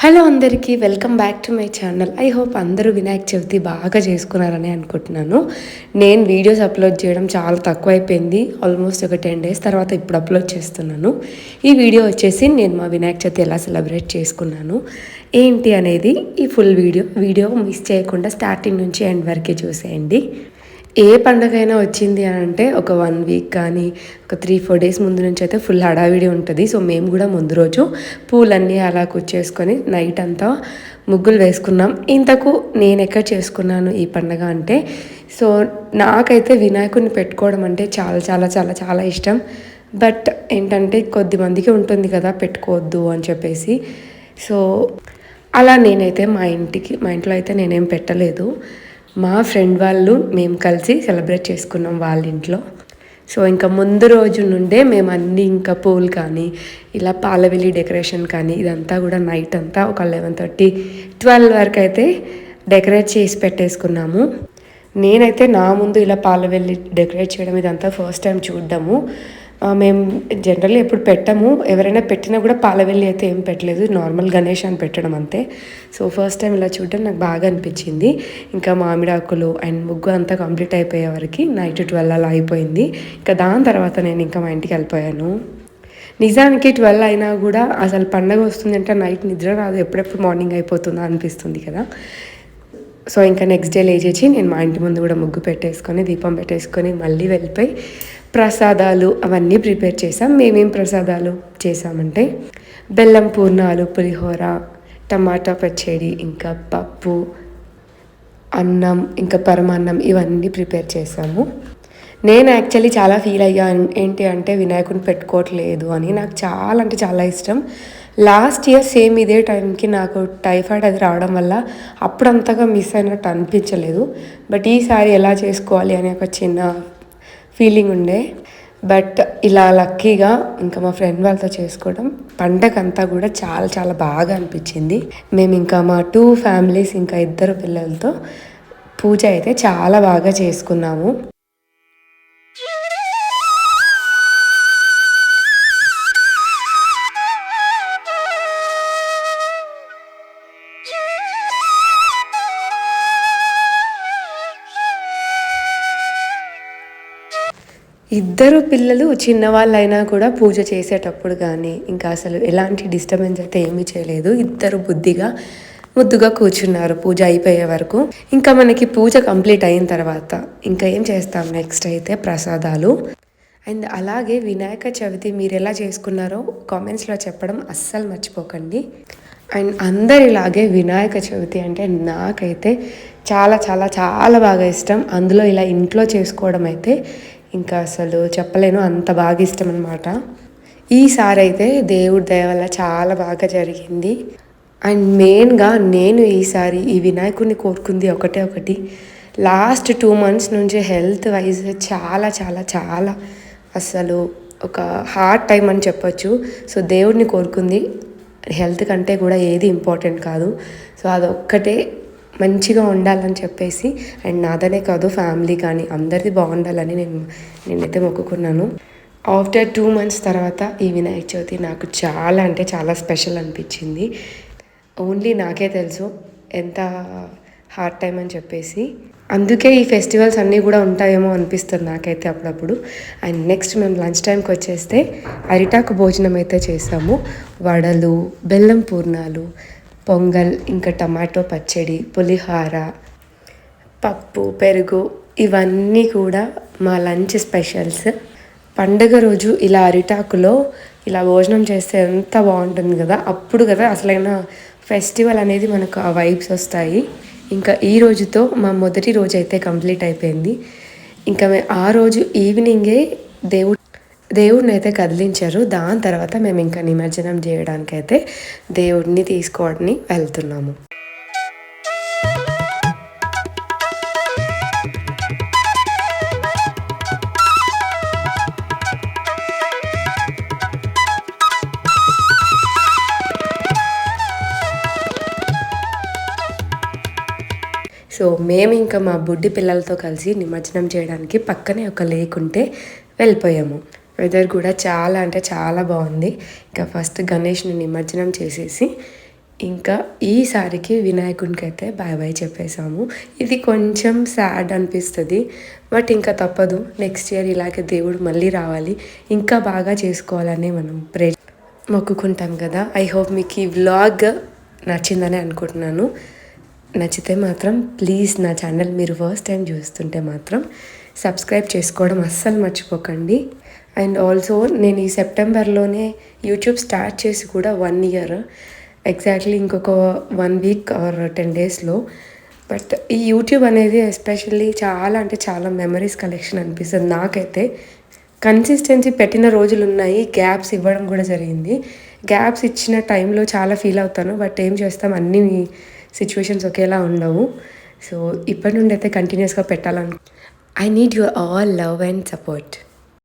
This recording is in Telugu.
హలో అందరికీ welcome back to my channel. I hope అందరూ వినాయక చవితి బాగా చేసుకున్నారని అనుకుంటున్నాను. నేను వీడియోస్ అప్లోడ్ చేయడం చాలా తక్కువ అయిపోయింది. ఆల్మోస్ట్ ఒక 10 days తర్వాత ఇప్పుడు అప్లోడ్ చేస్తున్నాను. ఈ వీడియో వచ్చేసి నేను మా వినాయక చవితి ఎలా సెలబ్రేట్ చేసుకున్నాను ఏంటి అనేది ఈ ఫుల్ వీడియో మిస్ చేయకుండా స్టార్టింగ్ నుంచి ఎండ్ వరకే చూసేయండి. ఏ పండగైనా వచ్చింది అని అంటే ఒక 1 week కానీ ఒక 3-4 days ముందు నుంచి అయితే ఫుల్ హడావిడి ఉంటుంది. సో మేము కూడా ముందు రోజు పూలన్నీ అలా కుచ్చేసుకొని నైట్ అంతా ముగ్గులు వేసుకున్నాం. ఇంతకు నేను ఎక్కడ చేసుకున్నాను ఈ పండగ అంటే, సో నాకైతే వినాయకుడిని పెట్టుకోవడం అంటే చాలా చాలా చాలా చాలా ఇష్టం. బట్ ఏంటంటే కొద్దిమందికి ఉంటుంది కదా పెట్టుకోవద్దు అని చెప్పేసి. సో అలా నేనైతే మా ఇంట్లో అయితే నేనేం పెట్టలేదు. మా ఫ్రెండ్ వాళ్ళు మేము కలిసి సెలబ్రేట్ చేసుకున్నాం వాళ్ళ ఇంట్లో. సో ఇంకా ముందు రోజు నుండే మేము అన్నీ ఇంకా పూలు కానీ ఇలా పాలవెల్లి డెకరేషన్ కానీ ఇదంతా కూడా నైట్ అంతా ఒక 11:30-12 వరకు అయితే డెకరేట్ చేసి పెట్టేసుకున్నాము. నేనైతే నా ముందు ఇలా పాలవెల్లి డెకరేట్ చేయడం ఇదంతా ఫస్ట్ టైం చూడ్డము. మేము జనరల్లీ ఎప్పుడు పెట్టము, ఎవరైనా పెట్టినా కూడా పాలవెల్లి అయితే ఏం పెట్టలేదు, నార్మల్ గణేష్ అని పెట్టడం అంతే. సో ఫస్ట్ టైం ఇలా చూడడం నాకు బాగా అనిపించింది. ఇంకా మామిడాకులు అండ్ ముగ్గు అంతా కంప్లీట్ అయిపోయే వరకు నైట్ 12 అలా అయిపోయింది. ఇంకా దాని తర్వాత నేను ఇంకా మా ఇంటికి వెళ్ళిపోయాను. నిజానికి 12 అయినా కూడా అసలు పండగ వస్తుందంటే నైట్ నిద్ర రాదు, ఎప్పుడెప్పుడు మార్నింగ్ అయిపోతుందో అనిపిస్తుంది కదా. సో ఇంకా నెక్స్ట్ డే లేచేసి నేను మా ఇంటి ముందు కూడా ముగ్గు పెట్టేసుకొని దీపం పెట్టేసుకొని మళ్ళీ వెళ్ళిపోయి ప్రసాదాలు అవన్నీ ప్రిపేర్ చేసాం. మేమేం ప్రసాదాలు చేసామంటే బెల్లం పూర్ణాలు, పులిహోర, టమాటా పచ్చడి, ఇంకా పప్పు, అన్నం, ఇంకా పరమాన్నం ఇవన్నీ ప్రిపేర్ చేసాము. నేను యాక్చువల్లీ చాలా ఫీల్ అయ్యాను ఏంటి అంటే వినాయకుడిని పెట్టుకోవట్లేదు అని. నాకు చాలా అంటే చాలా ఇష్టం. లాస్ట్ ఇయర్ సేమ్ ఇదే టైంకి నాకు టైఫాయిడ్ అది రావడం వల్ల అప్పుడు అంతగా మిస్ అయినట్టు అనిపించలేదు. బట్ ఈసారి ఎలా చేసుకోవాలి అనే ఒక చిన్న ఫీలింగ్ ఉండే. బట్ ఇలా లక్కీగా ఇంకా మా ఫ్రెండ్ వాళ్ళతో చేసుకోవడం పండగ అంతా కూడా చాలా చాలా బాగా అనిపించింది. మేము ఇంకా మా 2 families ఇంకా 2 పిల్లలతో పూజ అయితే చాలా బాగా చేసుకున్నాము. ఇద్దరు పిల్లలు చిన్నవాళ్ళైనా కూడా పూజ చేసేటప్పుడు కానీ ఇంకా అసలు ఎలాంటి డిస్టర్బెన్స్ అయితే ఏమీ చేయలేదు. ఇద్దరు ముద్దుగా కూర్చున్నారు పూజ అయిపోయే వరకు. ఇంకా మనకి పూజ కంప్లీట్ అయిన తర్వాత ఇంకా ఏం చేస్తాం నెక్స్ట్ అయితే ప్రసాదాలు. అండ్ అలాగే వినాయక చవితి మీరు ఎలా చేసుకున్నారో కామెంట్స్లో చెప్పడం అస్సలు మర్చిపోకండి. అండ్ అందరిలాగే వినాయక చవితి అంటే నాకైతే చాలా చాలా చాలా బాగా ఇష్టం. అందులో ఇలా ఇంట్లో చేసుకోవడం అయితే ఇంకా అసలు చెప్పలేను, అంత బాగా ఇష్టం అనమాట. ఈసారి అయితే దేవుడి దయ వల్ల చాలా బాగా జరిగింది. అండ్ మెయిన్గా నేను ఈసారి ఈ వినాయకుడిని కోరుకుంది ఒకటి, లాస్ట్ 2 months నుంచి హెల్త్ వైజ్ చాలా చాలా చాలా అసలు ఒక హార్డ్ టైం అని చెప్పొచ్చు. సో దేవుడిని కోరుకుంది హెల్త్ కంటే కూడా ఏది ఇంపార్టెంట్ కాదు. సో అదొక్కటే మంచిగా ఉండాలని చెప్పేసి, అండ్ నాదనే కాదు ఫ్యామిలీ కానీ అందరిది బాగుండాలని నేనైతే మొక్కుకున్నాను. ఆఫ్టర్ 2 months తర్వాత ఈ వినాయక చవితి నాకు చాలా అంటే చాలా స్పెషల్ అనిపించింది. ఓన్లీ నాకే తెలుసు ఎంత హార్డ్ టైం అని చెప్పేసి. అందుకే ఈ ఫెస్టివల్స్ అన్నీ కూడా ఉంటాయేమో అనిపిస్తుంది నాకైతే అప్పుడప్పుడు. అండ్ నెక్స్ట్ మేము లంచ్ టైంకి వచ్చేస్తే అరిటాకు భోజనం అయితే చేసాము. వడలు, బెల్లం పూర్ణాలు, పొంగల్, ఇంకా టమాటో పచ్చడి, పులిహోర, పప్పు, పెరుగు ఇవన్నీ కూడా మా లంచ్ స్పెషల్స్. పండగ రోజు ఇలా అరిటాకులో ఇలా భోజనం చేస్తే ఎంత బాగుంటుంది కదా, అప్పుడు కదా అసలైన ఫెస్టివల్ అనేది మనకు ఆ వైబ్స్ వస్తాయి. ఇంకా ఈ రోజుతో మా మొదటి రోజు అయితే కంప్లీట్ అయిపోయింది. ఇంకా ఆ రోజు ఈవినింగే దేవుడిని అయితే కదిలించారు. దాని తర్వాత మేము ఇంకా నిమజ్జనం చేయడానికైతే దేవుడిని తీసుకోవడానికి వెళ్తున్నాము. సో మేము ఇంకా మా బుడ్డి పిల్లలతో కలిసి నిమజ్జనం చేయడానికి పక్కనే ఒక లేక్ ఉంటే వెళ్ళిపోయాము. వెదర్ కూడా చాలా అంటే చాలా బాగుంది. ఇంకా ఫస్ట్ గణేష్ని నిమజ్జనం చేసేసి ఇంకా ఈసారికి వినాయకునికి అయితే బాయ్ బాయ్ చెప్పేసాము. ఇది కొంచెం సాడ్ అనిపిస్తుంది, బట్ ఇంకా తప్పదు. నెక్స్ట్ ఇయర్ ఇలాగే దేవుడు మళ్ళీ రావాలి, ఇంకా బాగా చేసుకోవాలని మనం మొక్కుకుంటాం కదా. ఐ హోప్ మీకు ఈ వ్లాగ్ నచ్చిందని అనుకుంటున్నాను. నచ్చితే మాత్రం ప్లీజ్ నా ఛానల్ మీరు ఫస్ట్ టైం చూస్తుంటే మాత్రం సబ్స్క్రైబ్ చేసుకోవడం అస్సలు మర్చిపోకండి. అండ్ ఆల్సో నేను ఈ సెప్టెంబర్లోనే యూట్యూబ్ స్టార్ట్ చేసి కూడా 1 ఇయర్ ఎగ్జాక్ట్లీ, ఇంకొక 1 వీక్ ఆర్ 10 డేస్లో. బట్ ఈ యూట్యూబ్ అనేది ఎస్పెషల్లీ చాలా అంటే చాలా మెమరీస్ కలెక్షన్ అనిపిస్తుంది నాకైతే. కన్సిస్టెన్సీ పెట్టిన రోజులు ఉన్నాయి, గ్యాప్స్ ఇవ్వడం కూడా జరిగింది. గ్యాప్స్ ఇచ్చిన టైంలో చాలా ఫీల్ అవుతాను, బట్ ఏం చేస్తాం, అన్ని సిచ్యువేషన్స్ ఒకేలా ఉండవు. సో ఇప్పటి నుండి అయితే కంటిన్యూస్గా పెట్టాలను. I need your all love and support.